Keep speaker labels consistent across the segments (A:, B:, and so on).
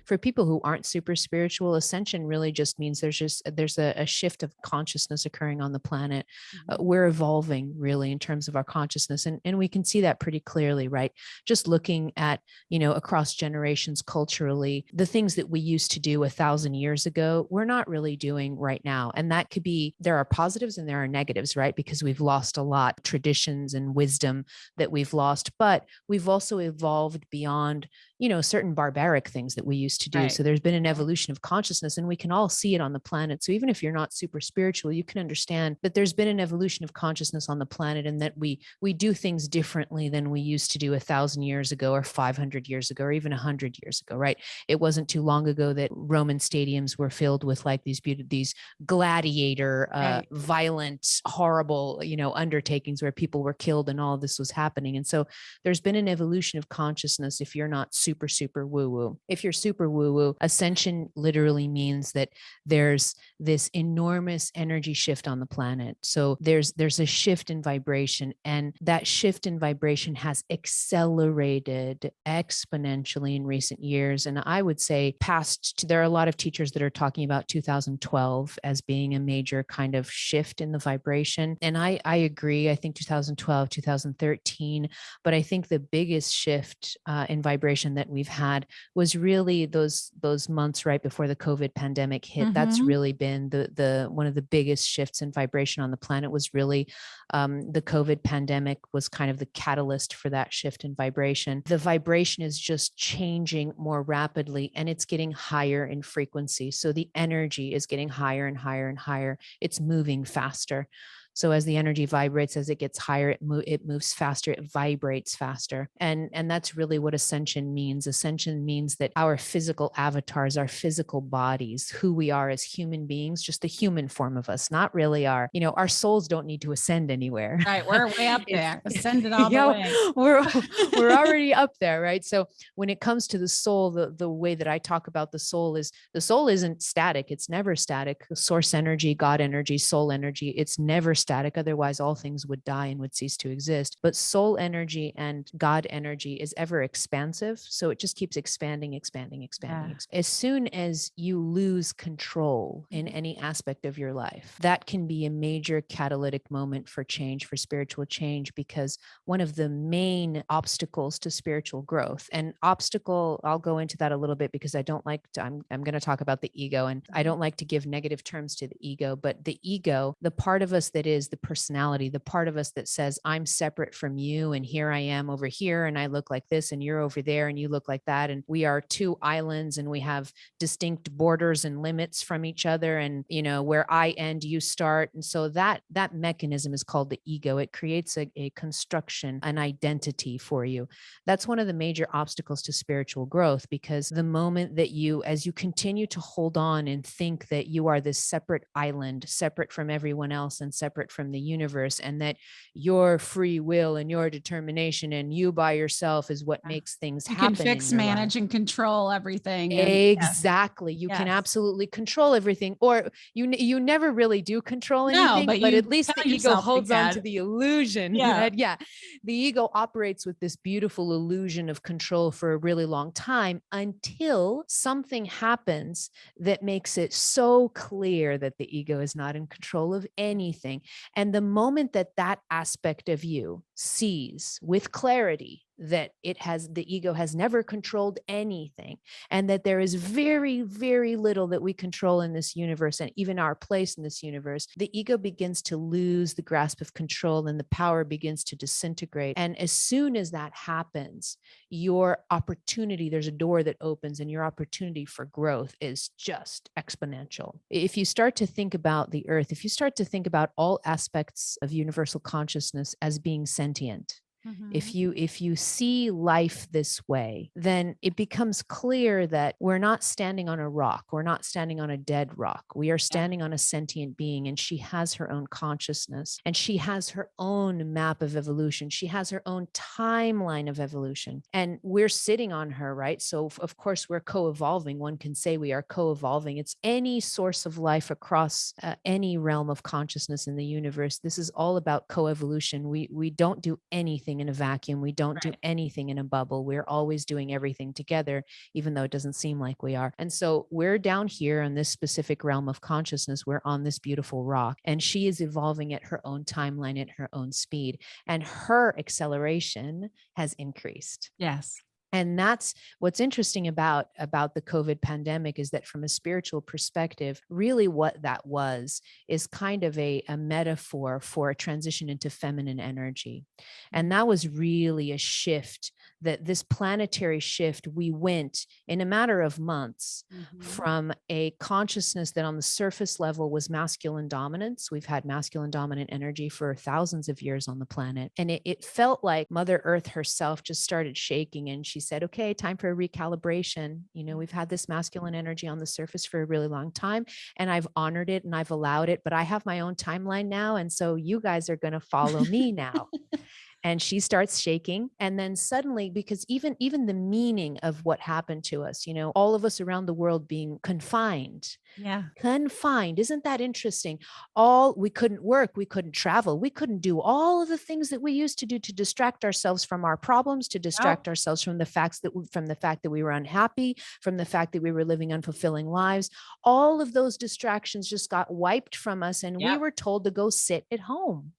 A: for people who aren't super spiritual, ascension really just means there's a shift of consciousness occurring on the planet. We're evolving really in terms of our consciousness, and we can see that pretty clearly, right? Just looking at, across generations culturally, the things that we used to do 1,000 years ago, we're not really doing right now. And that could be, there are positives and there are negatives, right? Because we've lost a lot, traditions and wisdom that we've lost, but we've also evolved beyond, certain barbaric things that we used to do.
B: Right.
A: So there's been an evolution of consciousness, and we can all see it on the planet. So even if you're not super spiritual, you can understand that there's been an evolution of consciousness on the planet, and that we do things differently than we used to do 1,000 years ago, or 500 years ago, or even 100 years ago, right? It wasn't too long ago that Roman stadiums were filled with like these gladiator, violent, horrible, undertakings where people were killed and all of this was happening. And so there's been an evolution of consciousness if you're not super woo-woo. If you're super woo-woo, ascension literally means that there's this enormous energy shift on the planet. So there's a shift in vibration, and that shift in vibration has accelerated exponentially in recent years. And I would say there are a lot of teachers that are talking about 2012 as being a major kind of shift in the vibration. And I agree. I think 2012, 2013, but I think the biggest shift in vibration that we've had was really those months right before the COVID pandemic hit. That's really been the one of the biggest shifts in vibration on the planet. Was really the COVID pandemic was kind of the catalyst for that shift in vibration. The vibration is just changing more rapidly, and it's getting higher in frequency. So the energy is getting higher and higher and higher. It's moving faster. So as the energy vibrates, as it gets higher, it moves faster, it vibrates faster. And that's really what ascension means. Ascension means that our physical avatars, our physical bodies, who we are as human beings, just the human form of us, not really our souls don't need to ascend anywhere.
B: Right. We're way up there, ascended all the way.
A: We're already up there, right? So when it comes to the soul, the way that I talk about the soul isn't static. It's never static. Source energy, God energy, soul energy, it's never static. Otherwise, all things would die and would cease to exist. But soul energy and God energy is ever expansive. So it just keeps expanding. As soon as you lose control in any aspect of your life, that can be a major catalytic moment for change, for spiritual change, because one of the main obstacles to spiritual growth, and I'll go into that a little bit because I don't like to, I'm going to talk about the ego, and I don't like to give negative terms to the ego, but the ego, the part of us that is the personality, the part of us that says, I'm separate from you, and here I am over here, and I look like this, and you're over there, and you look like that, and we are two islands, and we have distinct borders and limits from each other, and where I end, you start. And so that mechanism is called the ego. It creates a construction, an identity for you. That's one of the major obstacles to spiritual growth, because the moment that as you continue to hold on and think that you are this separate island, separate from everyone else and separate from the universe, and that your free will and your determination and you by yourself is what makes things happen.
B: You can fix, manage, and control everything.
A: Exactly. You can absolutely control everything, or you never really do control anything, but at least the ego holds on to the illusion. The ego operates with this beautiful illusion of control for a really long time, until something happens that makes it so clear that the ego is not in control of anything. And the moment that aspect of you sees with clarity that the ego has never controlled anything, and that there is very, very little that we control in this universe, and even our place in this universe, the ego begins to lose the grasp of control, and the power begins to disintegrate. And as soon as that happens, your opportunity, there's a door that opens, and your opportunity for growth is just exponential. If you start to think about the earth, if you start to think about all aspects of universal consciousness as being sentient, if you see life this way, then it becomes clear that we're not standing on a rock. We're not standing on a dead rock. We are standing on a sentient being, and she has her own consciousness, and she has her own map of evolution. She has her own timeline of evolution, and we're sitting on her, right? So of course we're co-evolving. One can say we are co-evolving. It's any source of life across any realm of consciousness in the universe. This is all about co-evolution. We don't do anything anything in a vacuum. We don't do anything in a bubble. We're always doing everything together, even though it doesn't seem like we are. And so we're down here in this specific realm of consciousness. We're on this beautiful rock, and she is evolving at her own timeline, at her own speed, and her acceleration has increased.
B: Yes.
A: And that's what's interesting about the COVID pandemic, is that from a spiritual perspective, really what that was is kind of a metaphor for a transition into feminine energy. And that was really a shift, that this planetary shift, we went in a matter of months from a consciousness that on the surface level was masculine dominance. We've had masculine dominant energy for thousands of years on the planet. And it felt like Mother Earth herself just started shaking, and she said, okay, time for a recalibration. You know, we've had this masculine energy on the surface for a really long time, and I've honored it and I've allowed it, but I have my own timeline now. And so you guys are going to follow me now. And she starts shaking. And then suddenly, because even the meaning of what happened to us, you know, all of us around the world being confined.
B: Yeah.
A: Confined. Isn't that interesting? We couldn't work. We couldn't travel. We couldn't do all of the things that we used to do to distract ourselves from our problems, to distract ourselves from the fact that we were unhappy, from the fact that we were living unfulfilling lives. All of those distractions just got wiped from us, and we were told to go sit at home.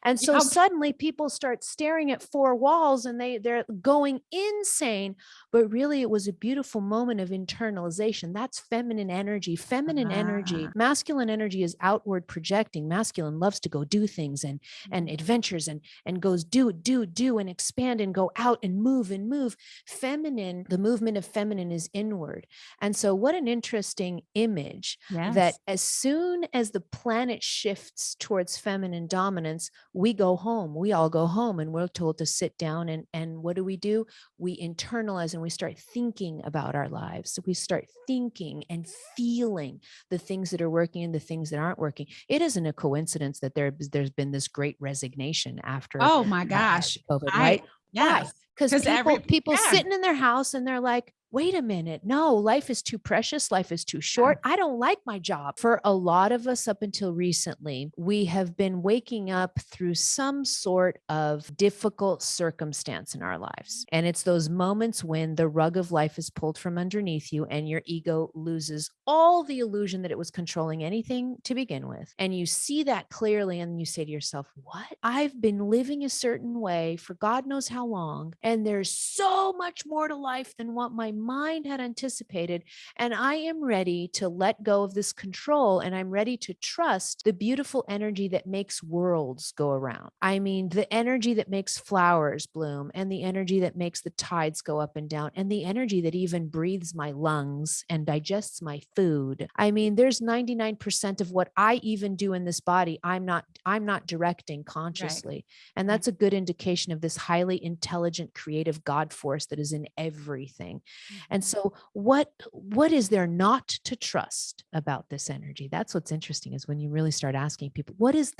A: And so suddenly people start staring at four walls, and they're going insane. But really, it was a beautiful moment of internalization. That's feminine energy. Feminine energy. Masculine energy is outward projecting. Masculine loves to go do things and adventures and goes do and expand and go out and move. Feminine, the movement of feminine is inward. And so what an interesting image that as soon as the planet shifts towards feminine dominance, we go home. We all go home, and we're told to sit down. And what do? We internalize, and we start thinking about our lives. So we start thinking and feeling the things that are working and the things that aren't working. It isn't a coincidence that there's been this great resignation after.
B: Oh my gosh.
A: COVID, right?
B: Yes.
A: Why? Because people sitting in their house and they're like, wait a minute. No, life is too precious. Life is too short. I don't like my job. For a lot of us up until recently, we have been waking up through some sort of difficult circumstance in our lives. And it's those moments when the rug of life is pulled from underneath you and your ego loses all the illusion that it was controlling anything to begin with. And you see that clearly, and you say to yourself, what? I've been living a certain way for God knows how long. And there's so much more to life than what my mind had anticipated. And I am ready to let go of this control, and I'm ready to trust the beautiful energy that makes worlds go around. I mean, the energy that makes flowers bloom, and the energy that makes the tides go up and down, and the energy that even breathes my lungs and digests my food. I mean, there's 99% of what I even do in this body, I'm not directing consciously. And that's a good indication of this highly intelligent, creative God force that is in everything. And so what is there not to trust about this energy? That's what's interesting, is when you really start asking people, what is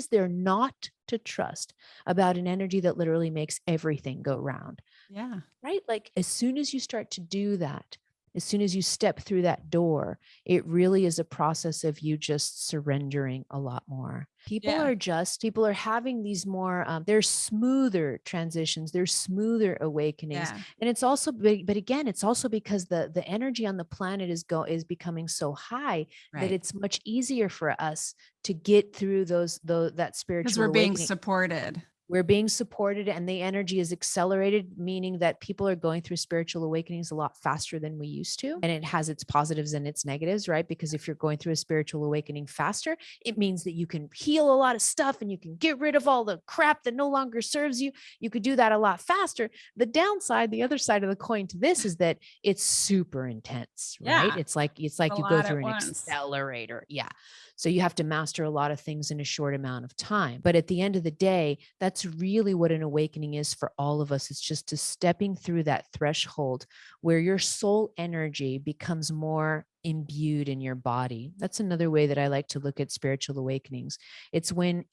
A: there not to trust about an energy that literally makes everything go round?
B: Yeah.
A: Right? Like, as soon as you start to do that, as soon as you step through that door, it really is a process of you just surrendering a lot more. People are having these more, they're smoother transitions, they're smoother awakenings. And it's also, but again, it's also because the energy on the planet is becoming so high that it's much easier for us to get through that spiritual
B: because we're
A: awakening.
B: being supported.
A: We're being supported, and the energy is accelerated, meaning that people are going through spiritual awakenings a lot faster than we used to. And it has its positives and its negatives, right? Because if you're going through a spiritual awakening faster, it means that you can heal a lot of stuff and you can get rid of all the crap that no longer serves you. You could do that a lot faster. The downside, the other side of the coin to this, is that it's super intense, right? It's like you go through an accelerator. Yeah. So you have to master a lot of things in a short amount of time. But at the end of the day, that's really what an awakening is for all of us. It's just stepping through that threshold where your soul energy becomes more imbued in your body. That's another way that I like to look at spiritual awakenings. It's when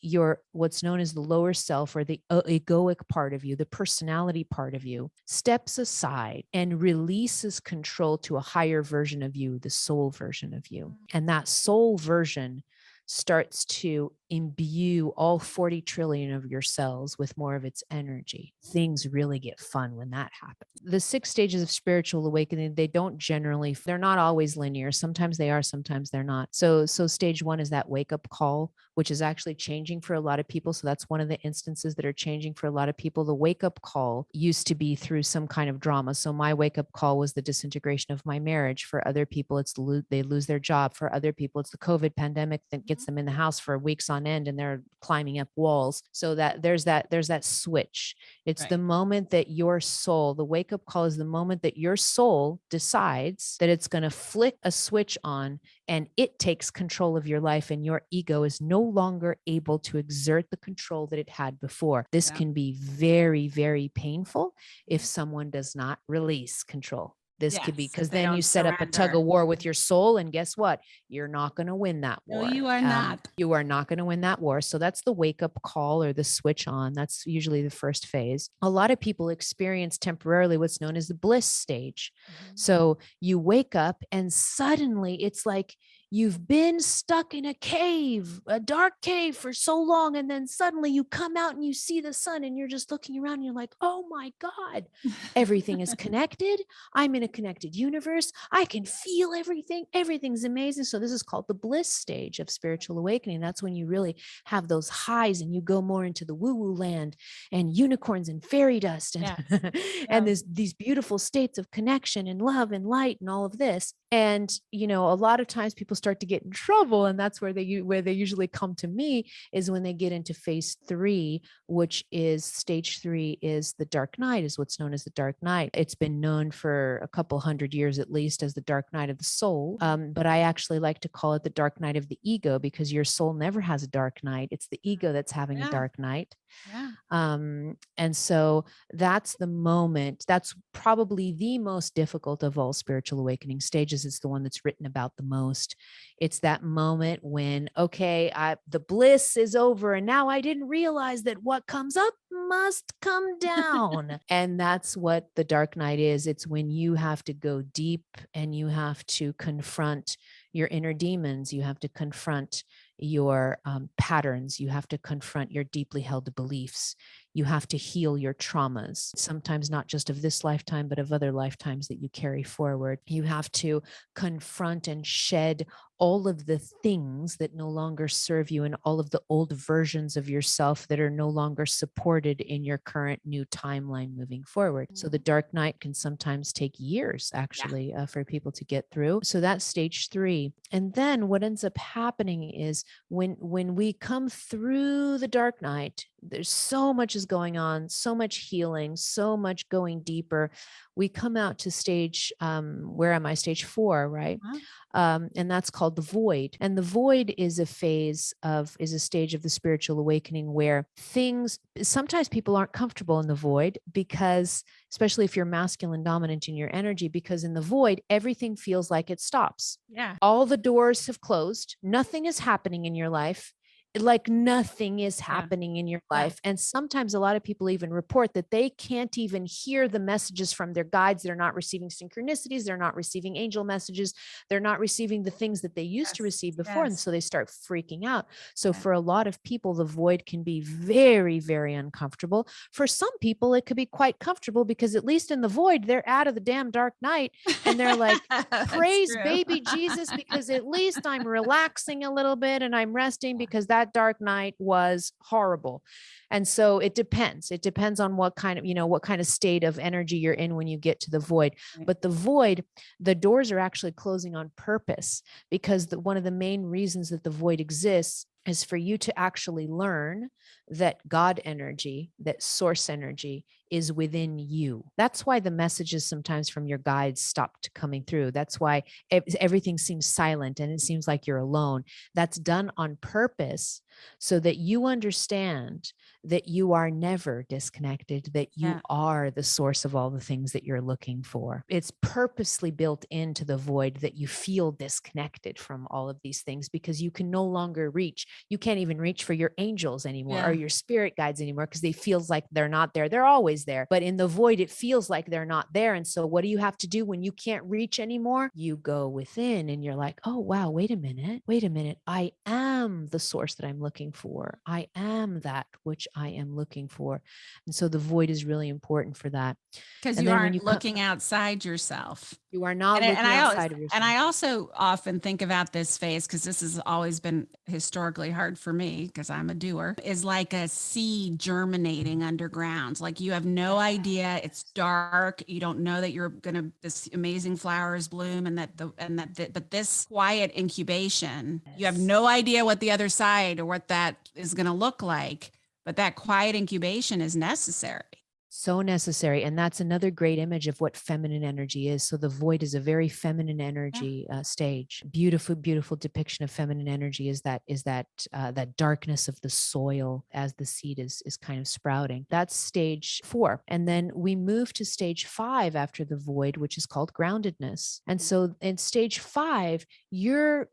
A: what's known as the lower self, or the egoic part of you, the personality part of you, steps aside and releases control to a higher version of you, the soul version of you. And that soul version starts to imbue all 40 trillion of your cells with more of its energy. Things really get fun when that happens. The 6 stages of spiritual awakening, they're not always linear. Sometimes they are, sometimes they're not. So stage 1 is that wake up call, which is actually changing for a lot of people. So that's one of the instances that are changing for a lot of people. The wake up call used to be through some kind of drama. So my wake up call was the disintegration of my marriage. For other people, it's they lose their job. For other people, it's the COVID pandemic that gets them in the house for weeks on end and they're climbing up walls. So that there's that switch. It's the moment that your soul, the wake up call is the moment that your soul decides that it's going to flick a switch on and it takes control of your life, and your ego is no longer able to exert the control that it had before. This can be very, very painful if someone does not release control. This could be because then you set up a tug of war with your soul, and guess what? You're not going to win that war.
B: No, you are not.
A: You are not going to win that war. So that's the wake up call or the switch on. That's usually the first phase. A lot of people experience temporarily what's known as the bliss stage. So you wake up and suddenly it's like you've been stuck in a cave, a dark cave for so long. And then suddenly you come out and you see the sun and you're just looking around and you're like, oh my God, everything is connected. I'm in a connected universe. I can feel everything. Everything's amazing. So this is called the bliss stage of spiritual awakening. That's when you really have those highs and you go more into the woo-woo land and unicorns and fairy dust and, and these beautiful states of connection and love and light and all of this. And, you know, a lot of times people start to get in trouble, and that's where they usually come to me is when they get into phase 3, which is stage 3 is the dark night, is what's known as the dark night. It's been known for a couple hundred years at least as the dark night of the soul. But I actually like to call it the dark night of the ego, because your soul never has a dark night. It's the ego that's having a dark night. And so that's the moment, that's probably the most difficult of all spiritual awakening stages. It's the one that's written about the most. It's that moment when, okay, the bliss is over and now I didn't realize that what comes up must come down. And that's what the dark night is. It's when you have to go deep and you have to confront your inner demons. You have to confront your patterns. You have to confront your deeply held beliefs. You have to heal your traumas, sometimes not just of this lifetime, but of other lifetimes that you carry forward. You have to confront and shed all of the things that no longer serve you and all of the old versions of yourself that are no longer supported in your current new timeline moving forward. So the dark night can sometimes take years, actually, for people to get through. So that's stage 3. And then what ends up happening is when we come through the dark night, there's so much is going on, so much healing, so much going deeper. We come out to stage, where am I? Stage 4, right? And that's called the void. And the void is a stage of the spiritual awakening where sometimes people aren't comfortable in the void, because especially if you're masculine dominant in your energy, because in the void, everything feels like it stops. All the doors have closed. Nothing is happening in your life. Like nothing is happening in your life. And sometimes a lot of people even report that they can't even hear the messages from their guides. They're not receiving synchronicities. They're not receiving angel messages. They're not receiving the things that they used to receive before. And so they start freaking out. So for a lot of people, the void can be very, very uncomfortable. For some people, it could be quite comfortable, because at least in the void, they're out of the damn dark night. And they're like, praise baby Jesus, because at least I'm relaxing a little bit and I'm resting, because that dark night was horrible. And so it depends. It depends on what kind of state of energy you're in when you get to the void. But the void, the doors are actually closing on purpose, because one of the main reasons that the void exists is for you to actually learn that God energy, that source energy is within you. That's why the messages sometimes from your guides stopped coming through. That's why everything seems silent and it seems like you're alone. That's done on purpose so that you understand that you are never disconnected, that you are the source of all the things that you're looking for. It's purposely built into the void that you feel disconnected from all of these things, because you can no longer reach. You can't even reach for your angels anymore or your spirit guides anymore, because they feels like they're not there. They're always there, but in the void, it feels like they're not there. And so what do you have to do when you can't reach anymore? You go within and you're like, oh, wow, wait a minute. I am the source that I'm looking for. I am that which I am looking for. And so the void is really important for that.
B: Because
A: And
B: you
A: then when
B: aren't
A: you come,
B: looking outside yourself.
A: you are not
B: And
A: looking
B: I always,
A: outside of
B: and
A: yourself.
B: I also often think about this phase, because this has always been historically hard for me because I'm a doer, is like a seed germinating underground. Like you have no idea. It's dark. You don't know that you're gonna this amazing flowers bloom, and but this quiet incubation, you have no idea what the other side or what that is gonna look like. But that quiet incubation is necessary.
A: So necessary. And that's another great image of what feminine energy is. So the void is a very feminine energy stage. Beautiful, beautiful depiction of feminine energy is that darkness of the soil as the seed is kind of sprouting. That's stage 4. And then we move to stage 5 after the void, which is called groundedness. And so in stage 5, your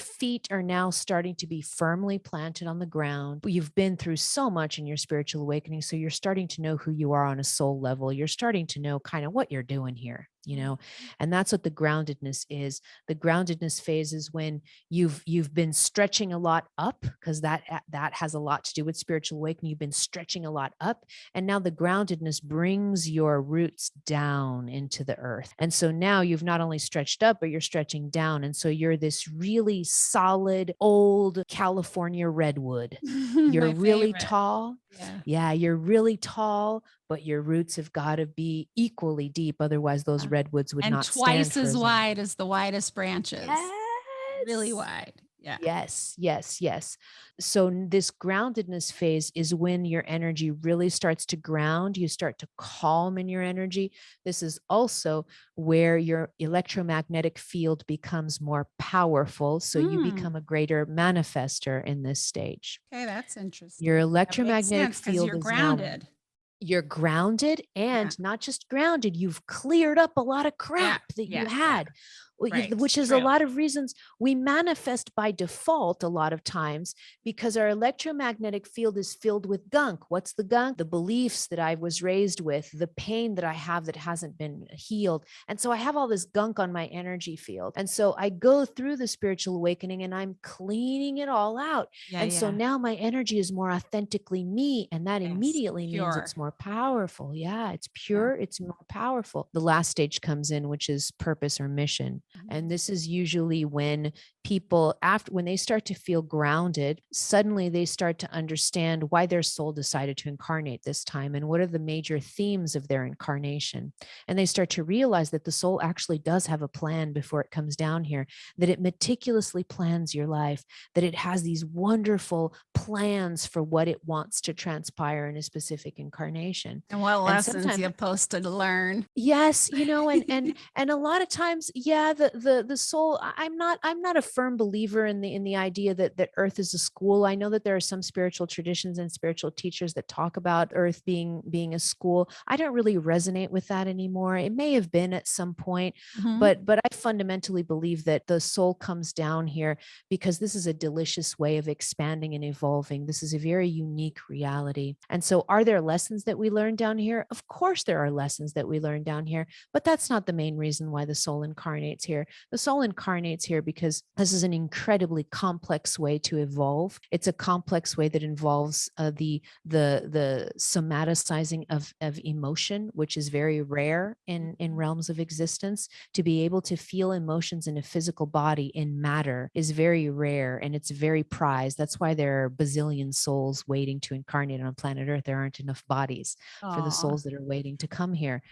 A: feet are now starting to be firmly planted on the ground. You've been through so much in your spiritual awakening. So you're starting to know who you are on a soul level. You're starting to know kind of what you're doing here, and that's what the groundedness is. The groundedness phase is when you've been stretching a lot up, because that has a lot to do with spiritual awakening. You've been stretching a lot up, and now the groundedness brings your roots down into the earth. And so now you've not only stretched up, but you're stretching down. And so you're this really solid old California redwood. You're really tall. Yeah, you're really tall, but your roots have got to be equally deep. Otherwise, those redwoods would
B: and
A: not stand
B: twice as
A: for
B: wide as the widest branches.
A: Yes.
B: Really wide. Yeah.
A: Yes, yes, yes. So this groundedness phase is when your energy really starts to ground. You start to calm in your energy. This is also where your electromagnetic field becomes more powerful. So you become a greater manifester in this stage.
B: Okay, that's interesting.
A: Your electromagnetic field
B: you're
A: is
B: grounded.
A: Now, you're grounded, and not just grounded, you've cleared up a lot of crap that you had. Which is a lot of reasons we manifest by default a lot of times, because our electromagnetic field is filled with gunk. What's the gunk? The beliefs that I was raised with, the pain that I have that hasn't been healed. And so I have all this gunk on my energy field. And so I go through the spiritual awakening and I'm cleaning it all out. So now my energy is more authentically me. And that immediately means it's more powerful. Yeah, it's pure. It's more powerful. The last stage comes in, which is purpose or mission. And this is usually when people, when they start to feel grounded, suddenly they start to understand why their soul decided to incarnate this time and what are the major themes of their incarnation. And they start to realize that the soul actually does have a plan before it comes down here, that it meticulously plans your life, that it has these wonderful plans for what it wants to transpire in a specific incarnation.
B: And what lessons you're supposed to learn.
A: Yes, and a lot of times, the soul, I'm not a firm believer in the idea that Earth is a school. I know that there are some spiritual traditions and spiritual teachers that talk about Earth being a school. I don't really resonate with that anymore. It may have been at some point, but I fundamentally believe that the soul comes down here because this is a delicious way of expanding and evolving. This is a very unique reality. And so are there lessons that we learn down here? Of course there are lessons that we learn down here, but that's not the main reason why the soul incarnates here. The soul incarnates here because this is an incredibly complex way to evolve. It's a complex way that involves the somaticizing of emotion, which is very rare in realms of existence. To be able to feel emotions in a physical body, in matter, is very rare, and it's very prized. That's why there are bazillion souls waiting to incarnate on planet Earth. There aren't enough bodies for the souls that are waiting to come here.